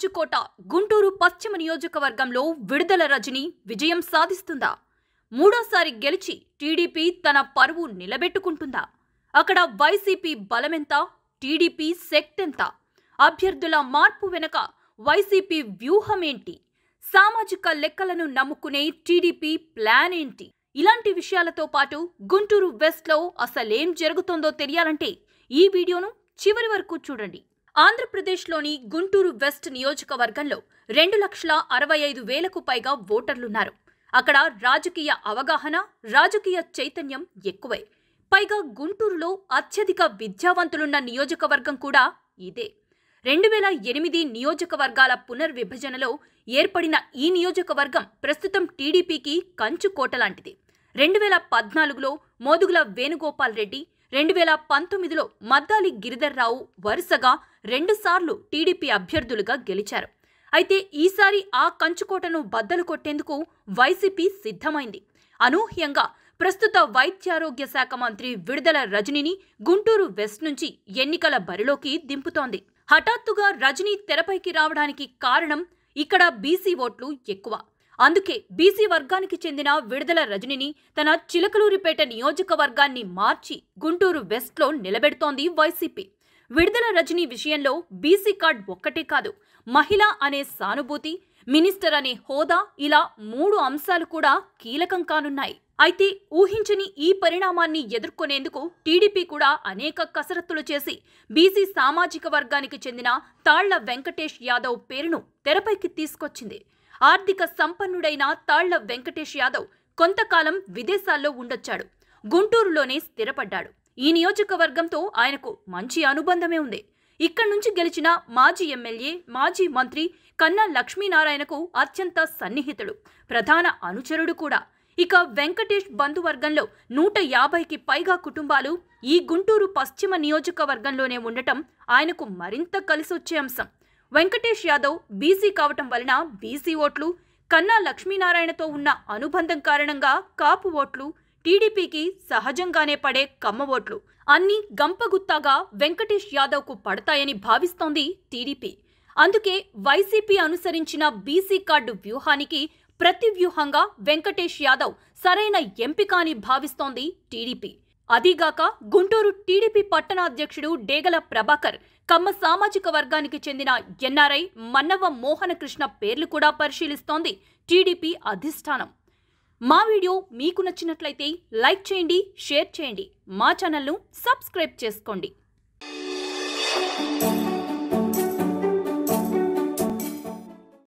కంచుకోట గుంటూరు పశ్చిమ నియోజకవర్గంలో విడుదల రజని విజయం సాధిస్తుందా? మూడోసారి గెలిచి టీడీపీ తన పరువు నిలబెట్టుకుంటుందా? అక్కడ వైసీపీ బలమెంత, టీడీపీ శక్తెంత? అభ్యర్థుల మార్పు వెనక వైసీపీ వ్యూహమేంటి? సామాజిక లెక్కలను నమ్ముకునే టీడీపీ ప్లాన్ ఏంటి? ఇలాంటి విషయాలతో పాటు గుంటూరు వెస్ట్లో అసలేం జరుగుతోందో తెలియాలంటే ఈ వీడియోను చివరి వరకు చూడండి. ఆంధ్రప్రదేశ్లోని గుంటూరు వెస్ట్ నియోజకవర్గంలో 2,65,000కు పైగా ఓటర్లున్నారు. అక్కడ రాజకీయ అవగాహన, రాజకీయ చైతన్యం ఎక్కువే. పైగా గుంటూరులో అత్యధిక విద్యావంతులున్న నియోజకవర్గం కూడా ఇదే. 2008 నియోజకవర్గాల పునర్విభజనలో ఏర్పడిన ఈ నియోజకవర్గం ప్రస్తుతం టీడీపీకి కంచుకోట లాంటిది. 2014లో మోదుగుల వేణుగోపాల్ రెడ్డి, 2019లో మద్దాలి గిరిధర్రావు వరుసగా 2 సార్లు టీడీపీ అభ్యర్థులుగా గెలిచారు. అయితే ఈసారి ఆ కంచుకోటను బద్దలు కొట్టేందుకు వైసీపీ సిద్ధమైంది. అనూహ్యంగా ప్రస్తుత వైద్యారోగ్య శాఖ మంత్రి విడుదల రజనిని గుంటూరు వెస్ట్ నుంచి ఎన్నికల బరిలోకి దింపుతోంది. హఠాత్తుగా రజని తెరపైకి రావడానికి కారణం ఇక్కడ బీసీ ఓట్లు ఎక్కువ. అందుకే బీసీ వర్గానికి చెందిన విడుదల రజనిని తన చిలకలూరిపేట నియోజకవర్గాన్ని మార్చి గుంటూరు వెస్ట్లో నిలబెడుతోంది వైసీపీ. విడుదల రజని విషయంలో బీసీ కార్డ్ ఒక్కటే కాదు, మహిళ అనే సానుభూతి, మినిస్టర్ అనే హోదా, ఇలా 3 అంశాలు కూడా కీలకం కానున్నాయి. అయితే ఊహించని ఈ పరిణామాన్ని ఎదుర్కొనేందుకు టీడీపీ కూడా అనేక కసరత్తులు చేసి బీసీ సామాజిక వర్గానికి చెందిన తాళ్ల వెంకటేష్ యాదవ్ పేరును తెరపైకి తీసుకొచ్చింది. ఆర్థిక సంపన్నుడైన తాళ్ల వెంకటేష్ యాదవ్ కొంతకాలం విదేశాల్లో ఉండొచ్చాడు. గుంటూరులోనే స్థిరపడ్డాడు. ఈ నియోజకవర్గంతో ఆయనకు మంచి అనుబంధమే ఉంది. ఇక్కడి నుంచి గెలిచిన మాజీ ఎమ్మెల్యే, మాజీ మంత్రి కన్నా లక్ష్మీనారాయణకు అత్యంత సన్నిహితుడు, ప్రధాన అనుచరుడు కూడా. ఇక వెంకటేష్ బంధువర్గంలో 150కి పైగా కుటుంబాలు ఈ గుంటూరు పశ్చిమ నియోజకవర్గంలోనే ఉండటం ఆయనకు మరింత కలిసొచ్చే అంశం. వెంకటేష్ యాదవ్ బీసీ కావటం వలన బీసీ ఓట్లు, కన్నా లక్ష్మీనారాయణతో ఉన్న అనుబంధం కారణంగా కాపు ఓట్లు, టీడీపీకి సహజంగానే పడే కమ్మ ఓట్లు అన్నీ గంపగుత్తాగా వెంకటేష్ యాదవ్కు పడతాయని భావిస్తోంది టీడీపీ. అందుకే వైసీపీ అనుసరించిన బీసీ కార్డు వ్యూహానికి ప్రతివ్యూహంగా వెంకటేష్ యాదవ్ సరైన ఎంపిక అని భావిస్తోంది టీడీపీ. అదీగాక గుంటూరు టీడీపీ పట్టణాధ్యక్షుడు డేగల ప్రభాకర్ కమ్మ సామాజిక వర్గానికి చెందిన ఎన్ఆర్ఐ మన్నవ మోహనకృష్ణ పేర్లు కూడా పరిశీలిస్తోంది టీడీపీ అధిష్టానం. మా వీడియో మీకు నచ్చినట్లయితే లైక్ చేయండి, షేర్ చేయండి, మా ఛానల్ను సబ్స్క్రైబ్ చేసుకోండి.